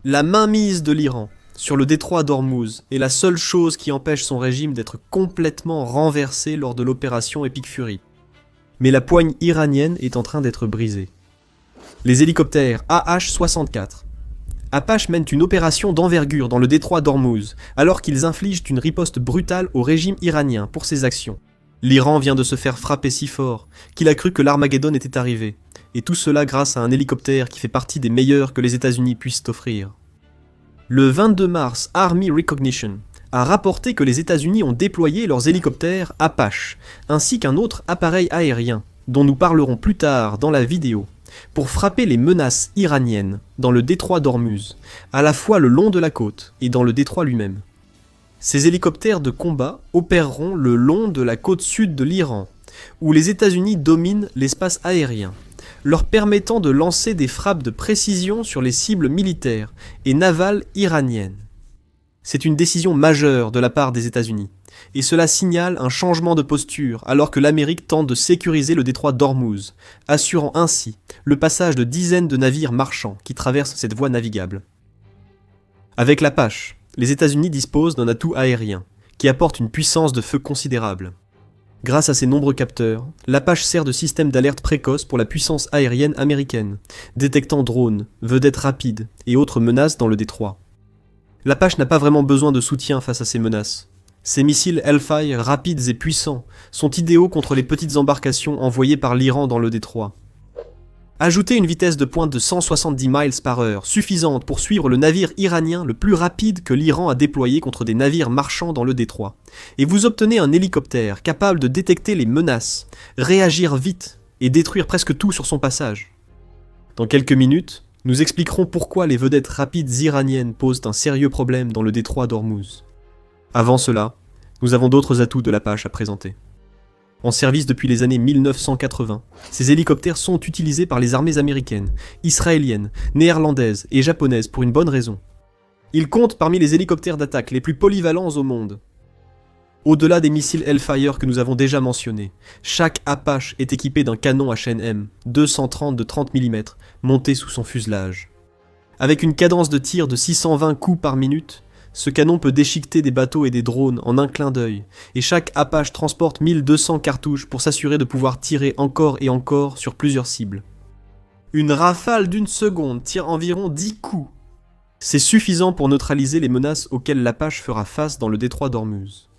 La mainmise de l'Iran sur le détroit d'Ormuz est la seule chose qui empêche son régime d'être complètement renversé lors de l'opération Epic Fury. Mais la poigne iranienne est en train d'être brisée. Les hélicoptères AH-64. Apache mènent une opération d'envergure dans le détroit d'Ormuz, alors qu'ils infligent une riposte brutale au régime iranien pour ses actions. L'Iran vient de se faire frapper si fort qu'il a cru que l'Armageddon était arrivé, et tout cela grâce à un hélicoptère qui fait partie des meilleurs que les États-Unis puissent offrir. Le 22 mars, Army Recognition a rapporté que les États-Unis ont déployé leurs hélicoptères Apache, ainsi qu'un autre appareil aérien, dont nous parlerons plus tard dans la vidéo, pour frapper les menaces iraniennes dans le détroit d'Ormuz, à la fois le long de la côte et dans le détroit lui-même. Ces hélicoptères de combat opéreront le long de la côte sud de l'Iran, où les États-Unis dominent l'espace aérien, leur permettant de lancer des frappes de précision sur les cibles militaires et navales iraniennes. C'est une décision majeure de la part des États-Unis, et cela signale un changement de posture alors que l'Amérique tente de sécuriser le détroit d'Ormuz, assurant ainsi le passage de dizaines de navires marchands qui traversent cette voie navigable. Avec l'Apache, les États-Unis disposent d'un atout aérien, qui apporte une puissance de feu considérable. Grâce à ses nombreux capteurs, l'Apache sert de système d'alerte précoce pour la puissance aérienne américaine, détectant drones, vedettes rapides et autres menaces dans le détroit. L'Apache n'a pas vraiment besoin de soutien face à ces menaces. Ces missiles Hellfire rapides et puissants sont idéaux contre les petites embarcations envoyées par l'Iran dans le détroit. Ajoutez une vitesse de pointe de 170 miles par heure, suffisante pour suivre le navire iranien le plus rapide que l'Iran a déployé contre des navires marchands dans le détroit, et vous obtenez un hélicoptère capable de détecter les menaces, réagir vite et détruire presque tout sur son passage. Dans quelques minutes, nous expliquerons pourquoi les vedettes rapides iraniennes posent un sérieux problème dans le détroit d'Ormuz. Avant cela, nous avons d'autres atouts de l'Apache à présenter. En service depuis les années 1980, ces hélicoptères sont utilisés par les armées américaines, israéliennes, néerlandaises et japonaises pour une bonne raison. Ils comptent parmi les hélicoptères d'attaque les plus polyvalents au monde. Au-delà des missiles Hellfire que nous avons déjà mentionnés, chaque Apache est équipé d'un canon HNM 230 de 30 mm monté sous son fuselage. Avec une cadence de tir de 620 coups par minute, ce canon peut déchiqueter des bateaux et des drones en un clin d'œil, et chaque Apache transporte 1200 cartouches pour s'assurer de pouvoir tirer encore et encore sur plusieurs cibles. Une rafale d'une seconde tire environ 10 coups. C'est suffisant pour neutraliser les menaces auxquelles l'Apache fera face dans le détroit d'Ormuz.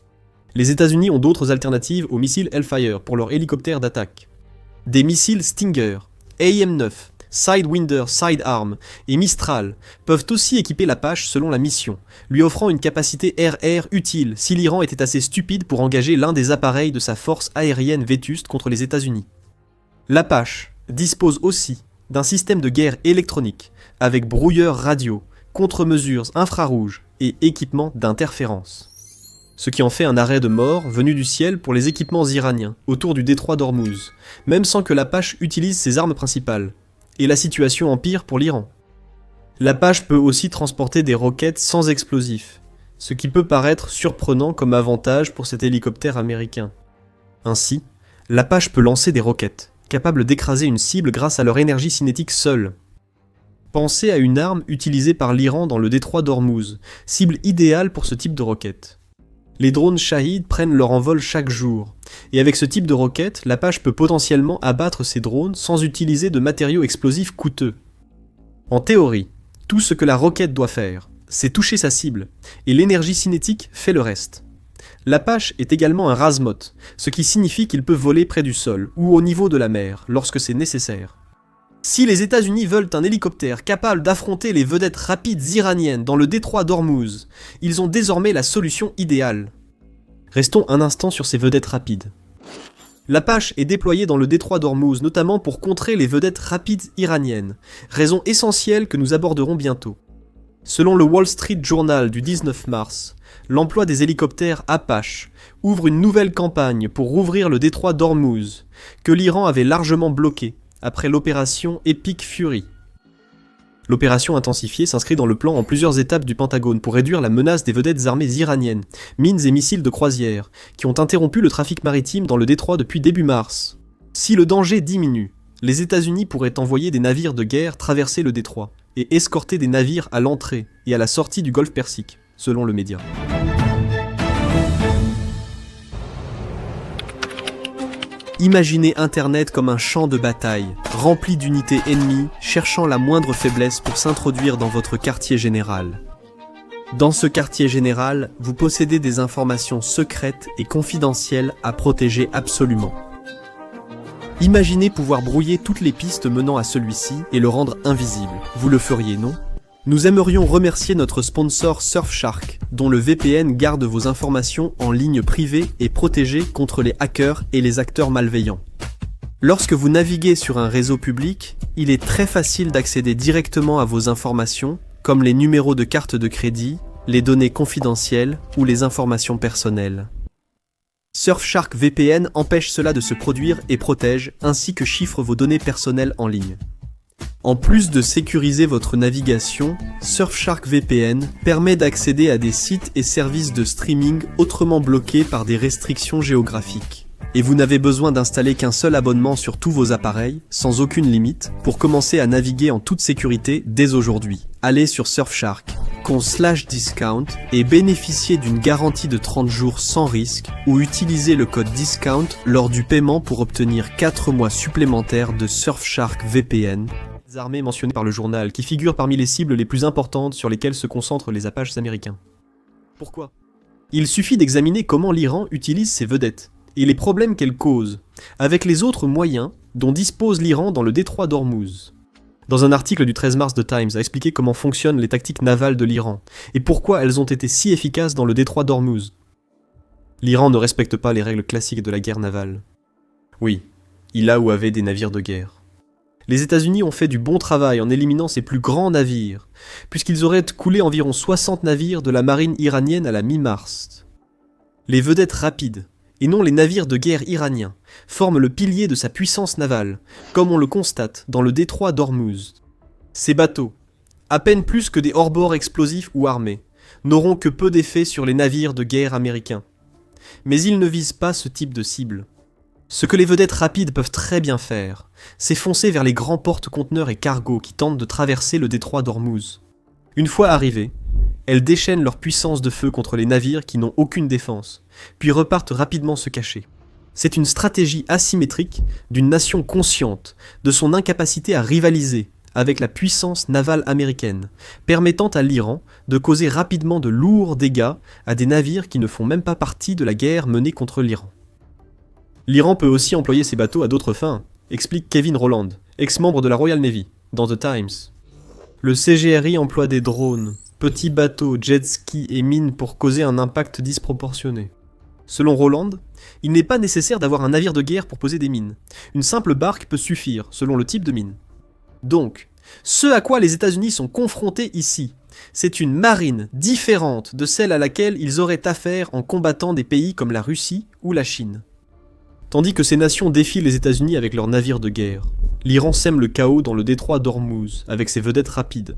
Les États-Unis ont d'autres alternatives aux missiles Hellfire pour leurs hélicoptères d'attaque. Des missiles Stinger, AIM-9, Sidewinder Sidearm et Mistral peuvent aussi équiper l'Apache selon la mission, lui offrant une capacité air-air utile si l'Iran était assez stupide pour engager l'un des appareils de sa force aérienne vétuste contre les États-Unis. L'Apache dispose aussi d'un système de guerre électronique avec brouilleur radio, contre-mesures infrarouges et équipement d'interférence. Ce qui en fait un arrêt de mort venu du ciel pour les équipements iraniens autour du détroit d'Ormuz, même sans que l'Apache utilise ses armes principales. Et la situation empire pour l'Iran. L'Apache peut aussi transporter des roquettes sans explosifs, ce qui peut paraître surprenant comme avantage pour cet hélicoptère américain. Ainsi, l'Apache peut lancer des roquettes, capables d'écraser une cible grâce à leur énergie cinétique seule. Pensez à une arme utilisée par l'Iran dans le détroit d'Ormuz, cible idéale pour ce type de roquette. Les drones Shahid prennent leur envol chaque jour, et avec ce type de roquette, l'Apache peut potentiellement abattre ces drones sans utiliser de matériaux explosifs coûteux. En théorie, tout ce que la roquette doit faire, c'est toucher sa cible, et l'énergie cinétique fait le reste. L'Apache est également un razmot, ce qui signifie qu'il peut voler près du sol ou au niveau de la mer lorsque c'est nécessaire. Si les États-Unis veulent un hélicoptère capable d'affronter les vedettes rapides iraniennes dans le détroit d'Ormuz, ils ont désormais la solution idéale. Restons un instant sur ces vedettes rapides. L'Apache est déployé dans le détroit d'Ormuz notamment pour contrer les vedettes rapides iraniennes, raison essentielle que nous aborderons bientôt. Selon le Wall Street Journal du 19 mars, l'emploi des hélicoptères Apache ouvre une nouvelle campagne pour rouvrir le détroit d'Ormuz, que l'Iran avait largement bloqué après l'opération Epic Fury. L'opération intensifiée s'inscrit dans le plan en plusieurs étapes du Pentagone pour réduire la menace des vedettes armées iraniennes, mines et missiles de croisière, qui ont interrompu le trafic maritime dans le détroit depuis début mars. Si le danger diminue, les États-Unis pourraient envoyer des navires de guerre traverser le détroit, et escorter des navires à l'entrée et à la sortie du golfe Persique, selon le média. Imaginez Internet comme un champ de bataille, rempli d'unités ennemies cherchant la moindre faiblesse pour s'introduire dans votre quartier général. Dans ce quartier général, vous possédez des informations secrètes et confidentielles à protéger absolument. Imaginez pouvoir brouiller toutes les pistes menant à celui-ci et le rendre invisible. Vous le feriez, non ? Nous aimerions remercier notre sponsor Surfshark, dont le VPN garde vos informations en ligne privée et protégée contre les hackers et les acteurs malveillants. Lorsque vous naviguez sur un réseau public, il est très facile d'accéder directement à vos informations, comme les numéros de carte de crédit, les données confidentielles ou les informations personnelles. Surfshark VPN empêche cela de se produire et protège, ainsi que chiffre vos données personnelles en ligne. En plus de sécuriser votre navigation, Surfshark VPN permet d'accéder à des sites et services de streaming autrement bloqués par des restrictions géographiques. Et vous n'avez besoin d'installer qu'un seul abonnement sur tous vos appareils, sans aucune limite, pour commencer à naviguer en toute sécurité dès aujourd'hui. Allez sur Surfshark.com/discount et bénéficiez d'une garantie de 30 jours sans risque ou utilisez le code DISCOUNT lors du paiement pour obtenir 4 mois supplémentaires de Surfshark VPN. Les armées mentionnées par le journal, qui figurent parmi les cibles les plus importantes sur lesquelles se concentrent les Apaches américains. Pourquoi ? Il suffit d'examiner comment l'Iran utilise ses vedettes et les problèmes qu'elles causent, avec les autres moyens dont dispose l'Iran dans le détroit d'Ormuz. Dans un article du 13 mars de Times a expliqué comment fonctionnent les tactiques navales de l'Iran et pourquoi elles ont été si efficaces dans le détroit d'Ormuz. L'Iran ne respecte pas les règles classiques de la guerre navale. Oui, il a ou avait des navires de guerre. Les États-Unis ont fait du bon travail en éliminant ses plus grands navires, puisqu'ils auraient coulé environ 60 navires de la marine iranienne à la mi-mars. Les vedettes rapides, et non les navires de guerre iraniens, forment le pilier de sa puissance navale, comme on le constate dans le détroit d'Ormuz. Ces bateaux, à peine plus que des hors-bords explosifs ou armés, n'auront que peu d'effet sur les navires de guerre américains. Mais ils ne visent pas ce type de cible. Ce que les vedettes rapides peuvent très bien faire, c'est foncer vers les grands porte-conteneurs et cargos qui tentent de traverser le détroit d'Ormuz. Une fois arrivés, elles déchaînent leur puissance de feu contre les navires qui n'ont aucune défense, puis repartent rapidement se cacher. C'est une stratégie asymétrique d'une nation consciente de son incapacité à rivaliser avec la puissance navale américaine, permettant à l'Iran de causer rapidement de lourds dégâts à des navires qui ne font même pas partie de la guerre menée contre l'Iran. L'Iran peut aussi employer ses bateaux à d'autres fins, explique Kevin Rowland, ex-membre de la Royal Navy, dans The Times. Le CGRI emploie des drones, petits bateaux, jet skis et mines pour causer un impact disproportionné. Selon Rowland, il n'est pas nécessaire d'avoir un navire de guerre pour poser des mines. Une simple barque peut suffire, selon le type de mine. Donc, ce à quoi les États-Unis sont confrontés ici, c'est une marine différente de celle à laquelle ils auraient affaire en combattant des pays comme la Russie ou la Chine. Tandis que ces nations défient les États-Unis avec leurs navires de guerre, l'Iran sème le chaos dans le détroit d'Ormuz avec ses vedettes rapides.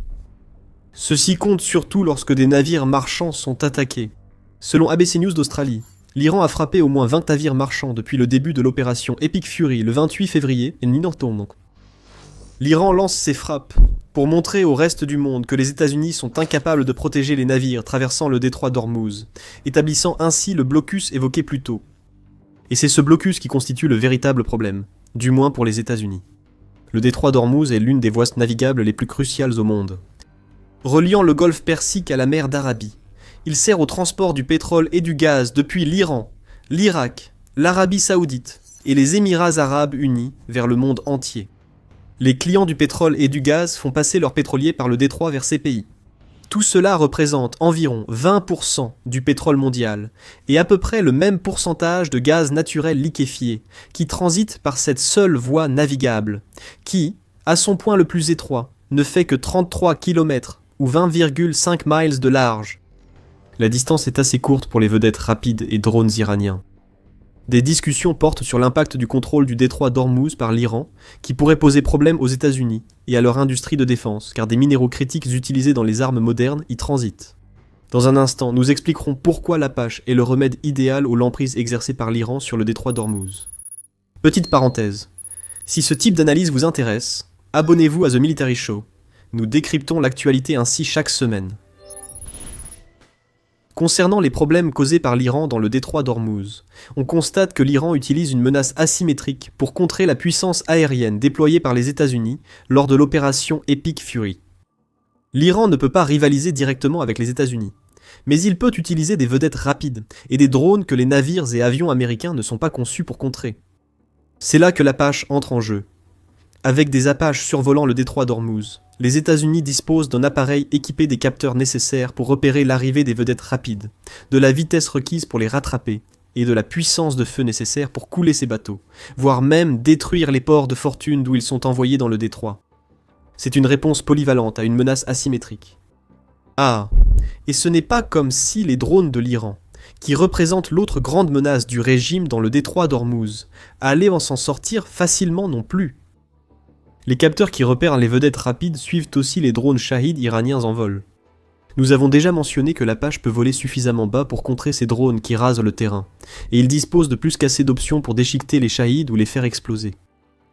Ceci compte surtout lorsque des navires marchands sont attaqués. Selon ABC News d'Australie, l'Iran a frappé au moins 20 navires marchands depuis le début de l'opération Epic Fury le 28 février, et donc. L'Iran lance ses frappes pour montrer au reste du monde que les États-Unis sont incapables de protéger les navires traversant le détroit d'Ormuz, établissant ainsi le blocus évoqué plus tôt. Et c'est ce blocus qui constitue le véritable problème, du moins pour les États-Unis. Le détroit d'Ormuz est l'une des voies navigables les plus cruciales au monde. Reliant le golfe Persique à la mer d'Arabie, il sert au transport du pétrole et du gaz depuis l'Iran, l'Irak, l'Arabie Saoudite et les Émirats Arabes Unis vers le monde entier. Les clients du pétrole et du gaz font passer leurs pétroliers par le détroit vers ces pays. Tout cela représente environ 20% du pétrole mondial et à peu près le même pourcentage de gaz naturel liquéfié qui transite par cette seule voie navigable, qui, à son point le plus étroit, ne fait que 33 km ou 20,5 miles de large. La distance est assez courte pour les vedettes rapides et drones iraniens. Des discussions portent sur l'impact du contrôle du détroit d'Ormuz par l'Iran, qui pourrait poser problème aux États-Unis et à leur industrie de défense, car des minéraux critiques utilisés dans les armes modernes y transitent. Dans un instant, nous expliquerons pourquoi l'Apache est le remède idéal aux l'emprise exercée par l'Iran sur le détroit d'Ormuz. Petite parenthèse. Si ce type d'analyse vous intéresse, abonnez-vous à The Military Show. Nous décryptons l'actualité ainsi chaque semaine. Concernant les problèmes causés par l'Iran dans le détroit d'Ormuz, on constate que l'Iran utilise une menace asymétrique pour contrer la puissance aérienne déployée par les États-Unis lors de l'opération Epic Fury. L'Iran ne peut pas rivaliser directement avec les États-Unis, mais il peut utiliser des vedettes rapides et des drones que les navires et avions américains ne sont pas conçus pour contrer. C'est là que l'Apache entre en jeu. Avec des Apaches survolant le détroit d'Ormuz, les États-Unis disposent d'un appareil équipé des capteurs nécessaires pour repérer l'arrivée des vedettes rapides, de la vitesse requise pour les rattraper, et de la puissance de feu nécessaire pour couler ces bateaux, voire même détruire les ports de fortune d'où ils sont envoyés dans le détroit. C'est une réponse polyvalente à une menace asymétrique. Ah, et ce n'est pas comme si les drones de l'Iran, qui représentent l'autre grande menace du régime dans le détroit d'Ormuz, allaient en s'en sortir facilement non plus. Les capteurs qui repèrent les vedettes rapides suivent aussi les drones Shahid iraniens en vol. Nous avons déjà mentionné que l'Apache peut voler suffisamment bas pour contrer ces drones qui rasent le terrain, et il dispose de plus qu'assez d'options pour déchiqueter les Shahid ou les faire exploser.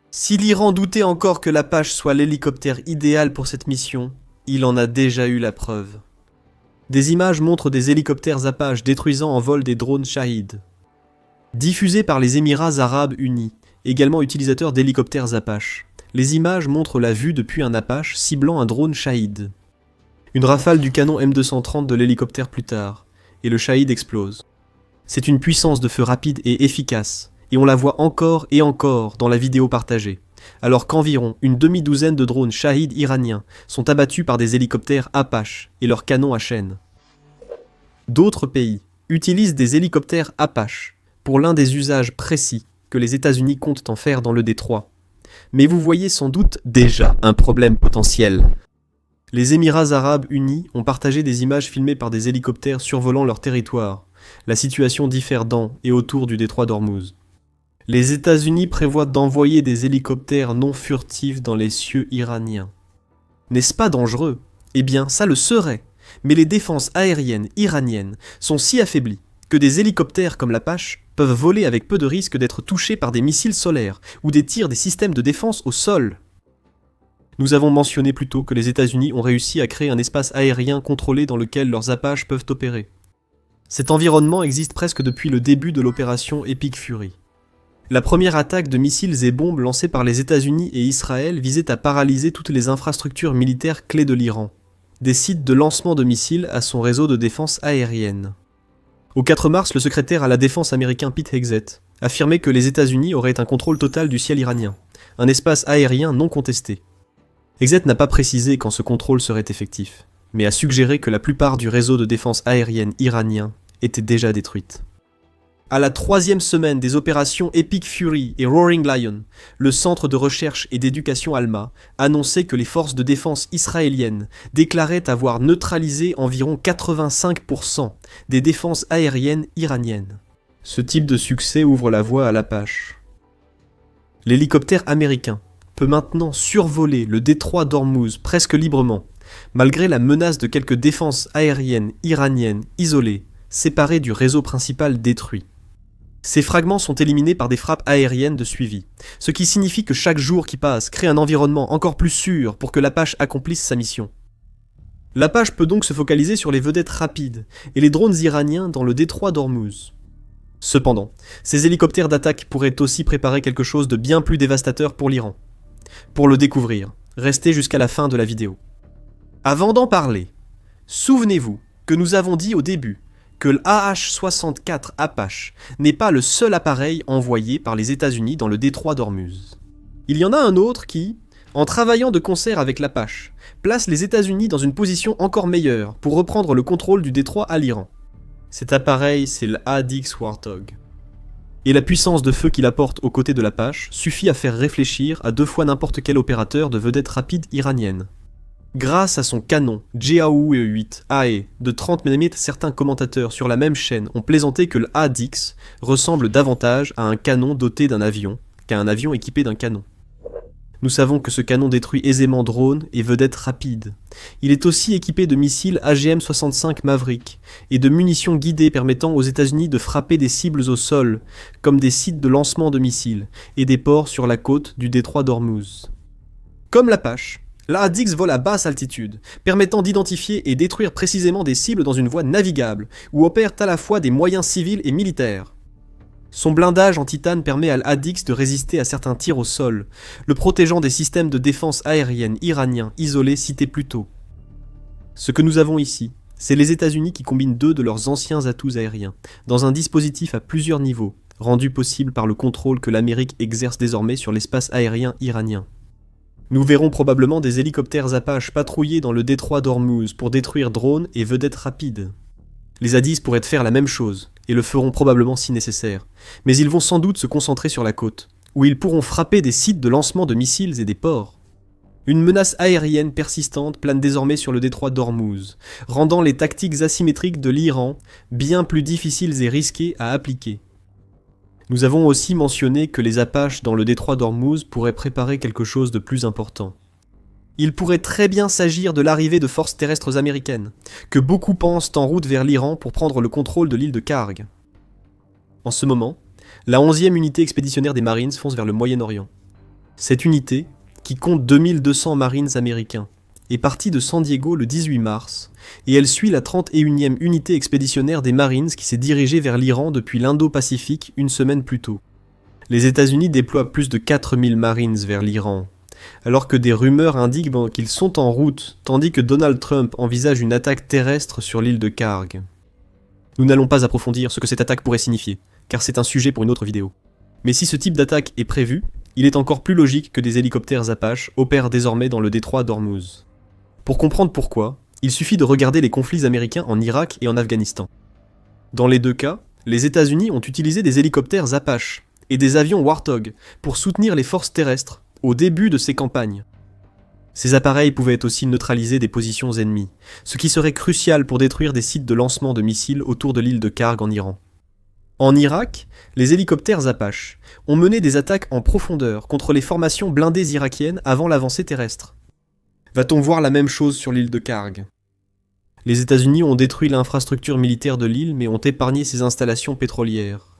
Si l'Iran doutait encore que l'Apache soit l'hélicoptère idéal pour cette mission, il en a déjà eu la preuve. Des images montrent des hélicoptères Apache détruisant en vol des drones Shahid. Diffusés par les Émirats Arabes Unis, également utilisateurs d'hélicoptères Apache, les images montrent la vue depuis un Apache ciblant un drone Shahid. Une rafale du canon M230 de l'hélicoptère plus tard, et le Shahid explose. C'est une puissance de feu rapide et efficace, et on la voit encore et encore dans la vidéo partagée, alors qu'environ une demi-douzaine de drones Shahid iraniens sont abattus par des hélicoptères Apache et leurs canons à chaîne. D'autres pays utilisent des hélicoptères Apache pour l'un des usages précis que les États-Unis comptent en faire dans le détroit. Mais vous voyez sans doute déjà un problème potentiel. Les Émirats Arabes Unis ont partagé des images filmées par des hélicoptères survolant leur territoire. La situation diffère dans et autour du détroit d'Ormuz. Les États-Unis prévoient d'envoyer des hélicoptères non furtifs dans les cieux iraniens. N'est-ce pas dangereux? Eh bien, ça le serait. Mais les défenses aériennes iraniennes sont si affaiblies que des hélicoptères comme l'Apache peuvent voler avec peu de risque d'être touchés par des missiles solaires ou des tirs des systèmes de défense au sol. Nous avons mentionné plus tôt que les États-Unis ont réussi à créer un espace aérien contrôlé dans lequel leurs Apaches peuvent opérer. Cet environnement existe presque depuis le début de l'opération Epic Fury. La première attaque de missiles et bombes lancée par les États-Unis et Israël visait à paralyser toutes les infrastructures militaires clés de l'Iran, des sites de lancement de missiles à son réseau de défense aérienne. Au 4 mars, le secrétaire à la défense américain Pete Hegseth affirmait que les États-Unis auraient un contrôle total du ciel iranien, un espace aérien non contesté. Hegseth n'a pas précisé quand ce contrôle serait effectif, mais a suggéré que la plupart du réseau de défense aérienne iranien était déjà détruite. À la 3e semaine des opérations Epic Fury et Roaring Lion, le centre de recherche et d'éducation Alma annonçait que les forces de défense israéliennes déclaraient avoir neutralisé environ 85% des défenses aériennes iraniennes. Ce type de succès ouvre la voie à l'Apache. L'hélicoptère américain peut maintenant survoler le détroit d'Ormuz presque librement, malgré la menace de quelques défenses aériennes iraniennes isolées, séparées du réseau principal détruit. Ces fragments sont éliminés par des frappes aériennes de suivi, ce qui signifie que chaque jour qui passe crée un environnement encore plus sûr pour que l'Apache accomplisse sa mission. L'Apache peut donc se focaliser sur les vedettes rapides et les drones iraniens dans le détroit d'Ormuz. Cependant, ces hélicoptères d'attaque pourraient aussi préparer quelque chose de bien plus dévastateur pour l'Iran. Pour le découvrir, restez jusqu'à la fin de la vidéo. Avant d'en parler, souvenez-vous que nous avons dit au début que l'AH-64 Apache n'est pas le seul appareil envoyé par les États-Unis dans le détroit d'Ormuz. Il y en a un autre qui, en travaillant de concert avec l'Apache, place les États-Unis dans une position encore meilleure pour reprendre le contrôle du détroit à l'Iran. Cet appareil, c'est l'ADX Warthog. Et la puissance de feu qu'il apporte aux côtés de l'Apache suffit à faire réfléchir à 2 fois n'importe quel opérateur de vedettes rapides iranienne. Grâce à son canon Jiaowu-8 AE de 30 mm, certains commentateurs sur la même chaîne ont plaisanté que le ADX ressemble davantage à un canon doté d'un avion qu'à un avion équipé d'un canon. Nous savons que ce canon détruit aisément drones et vedettes rapides. Il est aussi équipé de missiles AGM-65 Maverick et de munitions guidées permettant aux États-Unis de frapper des cibles au sol, comme des sites de lancement de missiles et des ports sur la côte du détroit d'Ormuz. Comme l'Apache, La ADIX vole à basse altitude, permettant d'identifier et détruire précisément des cibles dans une voie navigable, où opèrent à la fois des moyens civils et militaires. Son blindage en titane permet à l'ADIX de résister à certains tirs au sol, le protégeant des systèmes de défense aérienne iraniens isolés cités plus tôt. Ce que nous avons ici, c'est les États-Unis qui combinent deux de leurs anciens atouts aériens, dans un dispositif à plusieurs niveaux, rendu possible par le contrôle que l'Amérique exerce désormais sur l'espace aérien iranien. Nous verrons probablement des hélicoptères Apache patrouiller dans le détroit d'Ormuz pour détruire drones et vedettes rapides. Les Hadiths pourraient faire la même chose, et le feront probablement si nécessaire, mais ils vont sans doute se concentrer sur la côte, où ils pourront frapper des sites de lancement de missiles et des ports. Une menace aérienne persistante plane désormais sur le détroit d'Ormuz, rendant les tactiques asymétriques de l'Iran bien plus difficiles et risquées à appliquer. Nous avons aussi mentionné que les Apaches dans le détroit d'Ormuz pourraient préparer quelque chose de plus important. Il pourrait très bien s'agir de l'arrivée de forces terrestres américaines, que beaucoup pensent en route vers l'Iran pour prendre le contrôle de l'île de Kharg. En ce moment, la 11e unité expéditionnaire des Marines fonce vers le Moyen-Orient. Cette unité, qui compte 2200 Marines américains, est partie de San Diego le 18 mars, et elle suit la 31e unité expéditionnaire des Marines qui s'est dirigée vers l'Iran depuis l'Indo-Pacifique une semaine plus tôt. Les États-Unis déploient plus de 4000 Marines vers l'Iran, alors que des rumeurs indiquent qu'ils sont en route, tandis que Donald Trump envisage une attaque terrestre sur l'île de Kharg. Nous n'allons pas approfondir ce que cette attaque pourrait signifier, car c'est un sujet pour une autre vidéo. Mais si ce type d'attaque est prévu, il est encore plus logique que des hélicoptères Apache opèrent désormais dans le détroit d'Ormuz. Pour comprendre pourquoi, il suffit de regarder les conflits américains en Irak et en Afghanistan. Dans les deux cas, les États-Unis ont utilisé des hélicoptères Apache et des avions Warthog pour soutenir les forces terrestres au début de ces campagnes. Ces appareils pouvaient aussi neutraliser des positions ennemies, ce qui serait crucial pour détruire des sites de lancement de missiles autour de l'île de Kharg en Iran. En Irak, les hélicoptères Apache ont mené des attaques en profondeur contre les formations blindées irakiennes avant l'avancée terrestre. Va-t-on voir la même chose sur l'île de Kharg ? Les États-Unis ont détruit l'infrastructure militaire de l'île mais ont épargné ses installations pétrolières.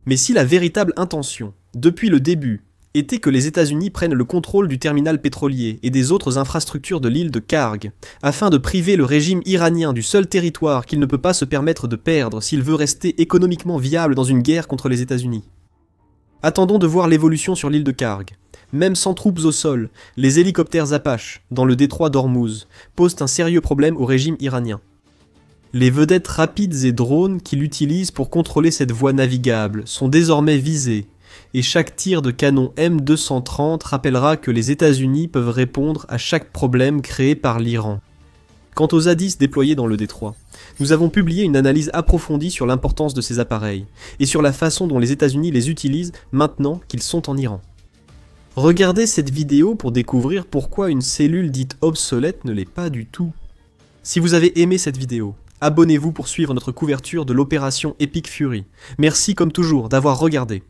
Mais si la véritable intention, depuis le début, était que les États-Unis prennent le contrôle du terminal pétrolier et des autres infrastructures de l'île de Kharg, afin de priver le régime iranien du seul territoire qu'il ne peut pas se permettre de perdre s'il veut rester économiquement viable dans une guerre contre les États-Unis. Attendons de voir l'évolution sur l'île de Kharg. Même sans troupes au sol, les hélicoptères Apache, dans le détroit d'Ormuz, posent un sérieux problème au régime iranien. Les vedettes rapides et drones qu'il utilise pour contrôler cette voie navigable sont désormais visés, et chaque tir de canon M230 rappellera que les États-Unis peuvent répondre à chaque problème créé par l'Iran. Quant aux Hadiths déployés dans le détroit, nous avons publié une analyse approfondie sur l'importance de ces appareils, et sur la façon dont les États-Unis les utilisent maintenant qu'ils sont en Iran. Regardez cette vidéo pour découvrir pourquoi une cellule dite obsolète ne l'est pas du tout. Si vous avez aimé cette vidéo, abonnez-vous pour suivre notre couverture de l'opération Epic Fury. Merci comme toujours d'avoir regardé.